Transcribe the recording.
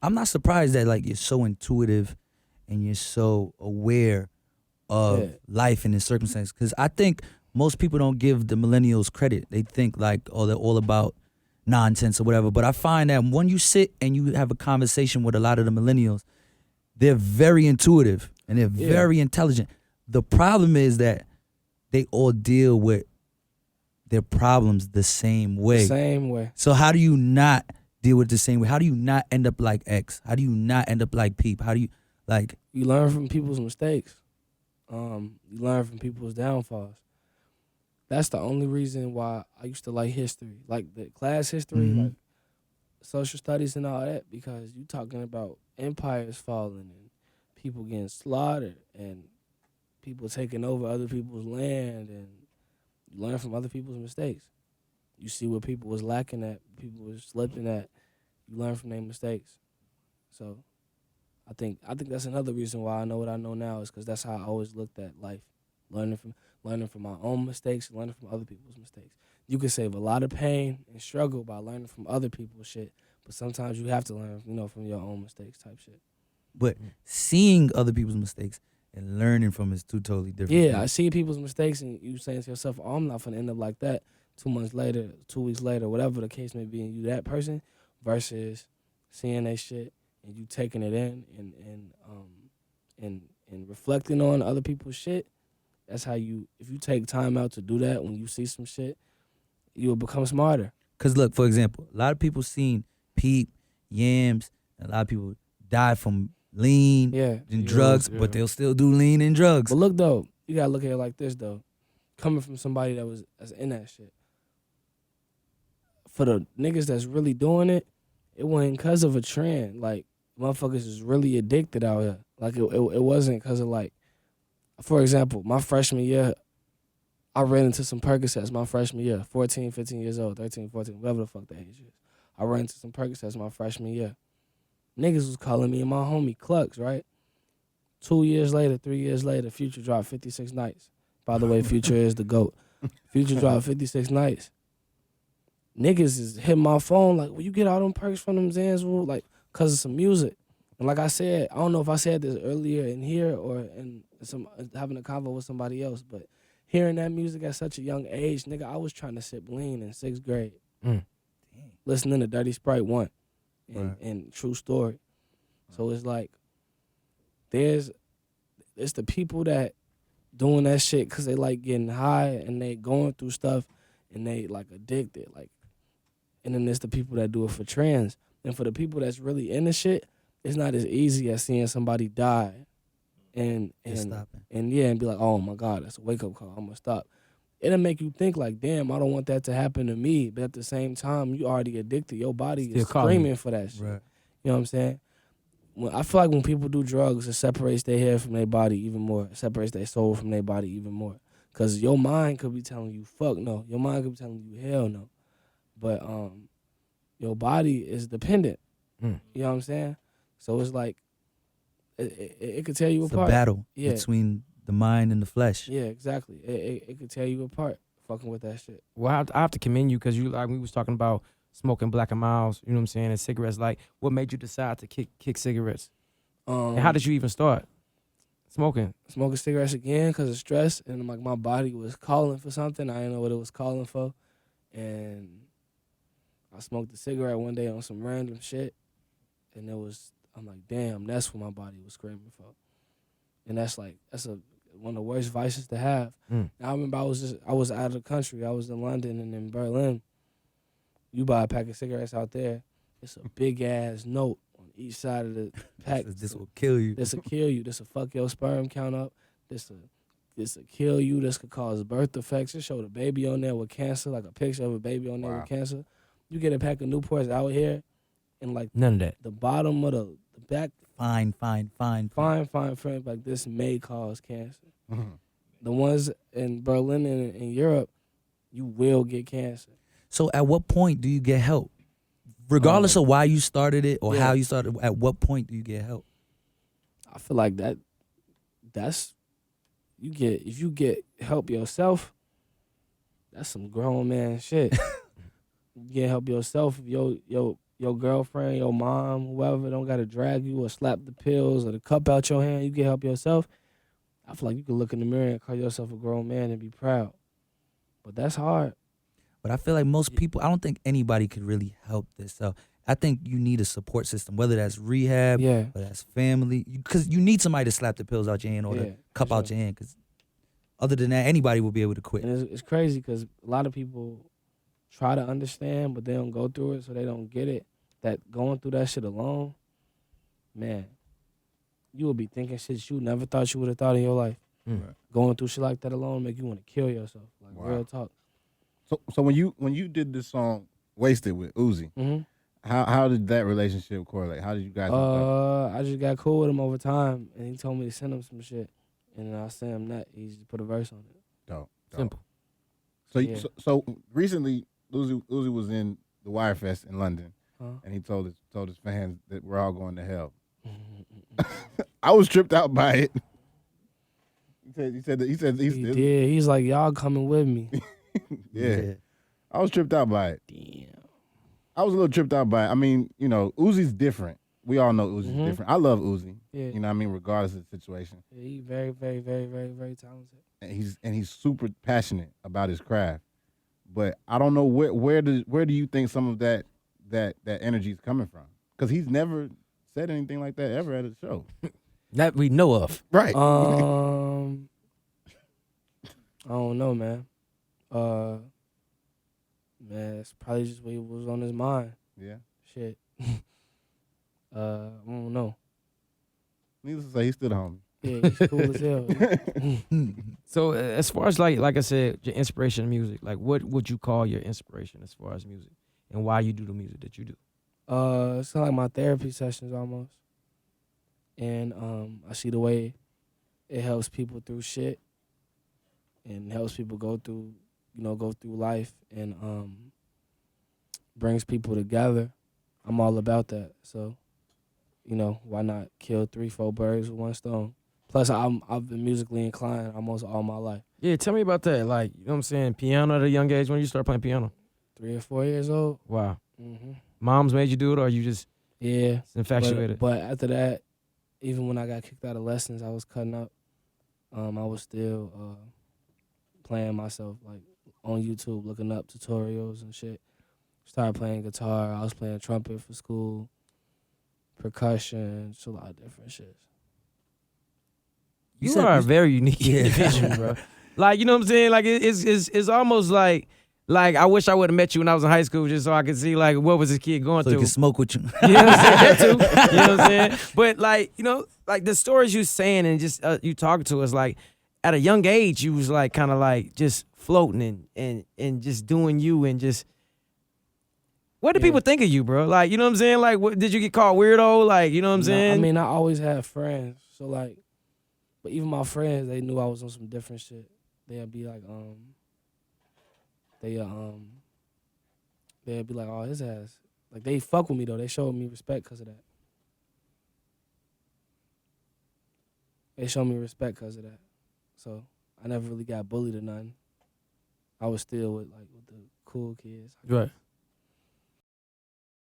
I'm not surprised that like you're so intuitive and you're so aware of Yeah. life and its circumstances. Because I think most people don't give the millennials credit. They think like, oh, they're all about nonsense or whatever. But I find that when you sit and you have a conversation with a lot of the millennials, they're very intuitive and they're Yeah. very intelligent. The problem is that they all deal with their problems the same The way. same way. So how do you not deal with it the same way? How do you not end up like X? How do you not end up like Peep? How do you like? You learn from people's mistakes. You learn from people's downfalls. That's the only reason why I used to like history, like the class history, Mhm. like social studies and all that, because you talking about empires falling and people getting slaughtered and people taking over other people's land, and you learn from other people's mistakes. You see what people was lacking at, people was slipping at. You learn from their mistakes. So I think that's another reason why I know what I know now is because that's how I always looked at life, learning from my own mistakes, learning from other people's mistakes. You can save a lot of pain and struggle by learning from other people's shit, but sometimes you have to learn, from your own mistakes type shit. But seeing other people's mistakes and learning from is two totally different Yeah, I things. see people's mistakes and you saying to yourself, "Oh, I'm not gonna end up like that." 2 months later, 2 weeks later, whatever the case may be, and you that person, versus seeing that shit and you taking it in and reflecting on other people's shit. That's how if you take time out to do that when you see some shit, you'll become smarter. Cause look, for example, a lot of people seen Peep, Yams, and a lot of people die from lean Yeah. and Yes, drugs, yeah. but they'll still do lean and drugs. But look though, you gotta look at it like this though. Coming from somebody that's in that shit. For the niggas that's really doing it, it wasn't because of a trend. Like motherfuckers is really addicted out here. Like it wasn't because of like, for example, my freshman year, I ran into some Percocets my freshman year, 14, 15 years old, 13, 14, whatever the fuck the age is. I ran into some Percocets my freshman year. Niggas was calling me and my homie Clucks, right? 2 years later, 3 years later, Future dropped 56 Nights. By the way, Future is the GOAT. Future dropped 56 Nights. Niggas is hitting my phone like, "Will you get all them perks from them Zanzwood?" Like, cause of some music. And like I said, I don't know if I said this earlier in here or in some having a convo with somebody else, but hearing that music at such a young age, nigga, I was trying to sip lean in 6th grade. Mm. Listening to Dirty Sprite 1 Right. and True Story. So it's like, it's the people that doing that shit because they like getting high and they going through stuff and they like addicted. Like, and then there's the people that do it for trends. And for the people that's really in the shit, it's not as easy as seeing somebody die and Just stopping. and yeah, and be like, "Oh my God, that's a wake up call. I'm gonna stop." It'll make you think like, "Damn, I don't want that to happen to me." But at the same time, you already addicted. Your body Still is calling you. screaming for that shit. Right. You know what I'm saying? I feel like when people do drugs, it separates their head from their body even more. It separates their soul from their body even more. Cause your mind could be telling you fuck no. Your mind could be telling you hell no. But your body is dependent. Mm. You know what I'm saying? So it's like it could tear you It's a apart. battle Yeah. between the mind and the flesh. Yeah, exactly. It could tear you apart fucking with that shit. Well, I have to commend you because you like we was talking about smoking Black and Miles, you know what I'm saying, and cigarettes. Like, what made you decide to kick cigarettes? And how did you even start smoking? Smoking cigarettes again because of stress, and like my body was calling for something. I didn't know what it was calling for, and I smoked a cigarette one day on some random shit, and I'm like, damn, that's what my body was screaming for, and that's one of the worst vices to have. Mm. I remember I was out of the country. I was in London and in Berlin. You buy a pack of cigarettes out there, it's a big ass note on each side of the pack. This will kill you. This will kill you. This will fuck your sperm count up. This will kill you. This could cause birth defects. It showed a baby on there with cancer, like a picture of a baby on there Wow. with cancer. You get a pack of Newports out here, and like None of that. the bottom of the back, Fine. fine print, like this may cause cancer. Mm-hmm. The ones in Berlin and in Europe, you will get cancer. So at what point do you get help? Regardless of why you started it or yeah. how you started, at what point do you get help? I feel like that's if you get help yourself, that's some grown man shit. You can't help yourself if your girlfriend, your mom, whoever don't gotta drag you or slap the pills or the cup out your hand. You can help yourself. I feel like you can look in the mirror and call yourself a grown man and be proud. But that's hard. But I feel like most people, I don't think anybody could really help this. So I think you need a support system, whether that's rehab, Yeah. whether that's family, because you need somebody to slap the pills out your hand or Yeah, the cup for out sure. your hand. Because other than that, anybody will be able to quit. And it's crazy because a lot of people try to understand, but they don't go through it, so they don't get it. That going through that shit alone, man, you will be thinking shit you never thought you would have thought in your life. Mm. Going through shit like that alone make you want to kill yourself. Like Wow. real talk. So when you did this song "Wasted" with Uzi, Mm-hmm. how did that relationship correlate? How did you guys? hook up? I just got cool with him over time, and he told me to send him some shit, and I sent him that. He just put a verse on it. Dope. Simple. So, Yeah. so recently, Uzi was in the Wire Fest in London, Huh? and he told his fans that we're all going to hell. I was tripped out by it. He said He did. He's like, y'all coming with me. yeah. I was tripped out by it. Damn. I was a little tripped out by it. I mean, Uzi's different. We all know Uzi's Mhm. different. I love Uzi. Yeah. You know what I mean, regardless of the situation. Yeah, he very, very, very, very, very talented. And he's super passionate about his craft. But I don't know where do you think some of that energy is coming from? Because he's never said anything like that ever at a show. That we know of. Right. I don't know, man. Man, it's probably just what was on his mind. Yeah. Shit. I don't know. Needless to say, he's still the homie. Yeah, he's cool as hell. So as far as like I said, your inspiration in music, like what would you call your inspiration as far as music, and why you do the music that you do? It's kind of like my therapy sessions almost. And I see the way it helps people through shit and helps people go through life and brings people together. I'm all about that. So, why not kill 3-4 birds with one stone? Plus, I've been musically inclined almost all my life. Yeah, tell me about that. Like, you know what I'm saying? Piano at a young age. When did you start playing piano? 3 or 4 years old. Wow. Mm-hmm. Moms made you do it, or you just Yeah. infatuated? But after that, even when I got kicked out of lessons, I was cutting up. I was still playing myself, like on YouTube, looking up tutorials and shit. Started playing guitar. I was playing trumpet for school, percussion, just a lot of different shit. You said are a this- very unique Yeah. individual, bro. Like, you know what I'm saying? Like, it's almost like I wish I would have met you when I was in high school just so I could see, like, what was this kid going So he through. can smoke with you. You know what I'm saying? That too. You know what I'm saying? But, like, like the stories you saying and just you talking to us, like, at a young age, you was, like, kind of, like, just floating and just doing you and just... What do Yeah. people think of you, bro? Like, you know what I'm saying? Like, did you get called weirdo? Like, you know what I'm saying? I mean, I always had friends, so like, but even my friends, they knew I was on some different shit. They'd be like, they'd be like, oh, his ass. Like, they fuck with me though. They showed me respect because of that. They showed me respect because of that. So I never really got bullied or nothing. I was still with the cool kids. Right.